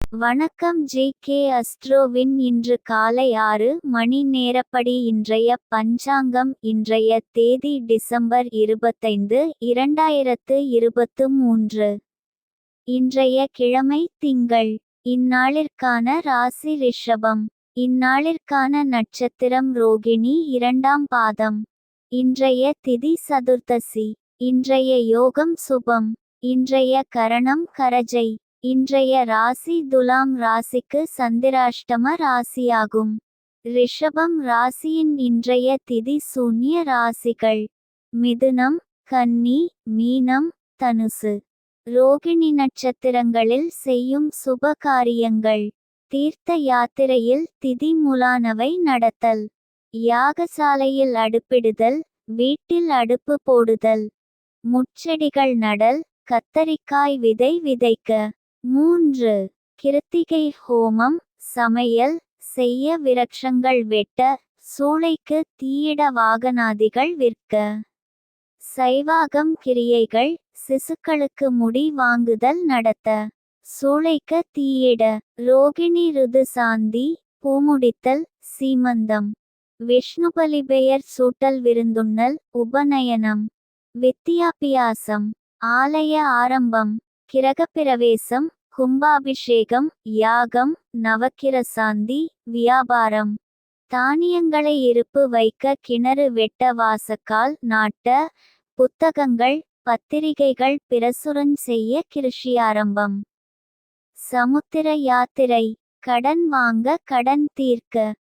வணக்கம் ஜி.கே. அஸ்ட்ரோவின் இன்று காலை 6 மணி நேரப்படி இன்றைய பஞ்சாங்கம். இன்றைய தேதி டிசம்பர் 25, 2023. இன்றைய கிழமை திங்கள். இந்நாளிற்கான ராசி ரிஷபம். இந்நாளிற்கான நட்சத்திரம் ரோகிணி, 2ஆம் பாதம். இன்றைய திதி சதுர்த்தசி. இன்றைய யோகம் சுபம். இன்றைய கரணம் கரஜை. இன்றைய ராசி துலாம் ராசிக்கு சந்திராஷ்டம ராசியாகும். ரிஷபம் ராசியின் இன்றைய திதி சூன்ய ராசிகள்: மிதுனம், கன்னி, மீனம், தனுசு. ரோகிணி நட்சத்திரங்களில் செய்யும் சுப காரியங்கள்: தீர்த்த யாத்திரையில் திதி முலானவை நடத்தல், யாகசாலையில் அடுப்பிடுதல், வீட்டில் அடுப்பு போடுதல், முட்செடிகள் நடல், கத்தரிக்காய் விதை விதைக்க. 3. கிருத்திகை ஹோமம், சமையல் செய்ய, விரக்ஷங்கள் வெட்ட, சூளைக்கு தீயிட, வாகனாதிகள் விற்க. சைவாகம் கிரியைகள்: சிசுக்களுக்கு முடி வாங்குதல் நடத்த, சூளைக்க தீயிட. ரோகிணி ருது சாந்தி, பூமுடித்தல், சீமந்தம், விஷ்ணுபலி பெயர் சூட்டல், விருந்துண்ணல், உபநயனம், வித்தியாபியாசம், ஆலய ஆரம்பம், கிரகப்பிரவேசம், கும்பாபிஷேகம், யாகம், நவக்கிர சாந்தி, வியாபாரம், தானியங்களை இருப்பு வைக்க, கிணறு வெட்ட, வாசக்கால் நாட்ட, புத்தகங்கள், பத்திரிகைகள் பிரசுரம் செய்ய, கிருஷியாரம்பம். சமுத்திர யாத்திரை: கடன் வாங்க, கடன் தீர்க்க.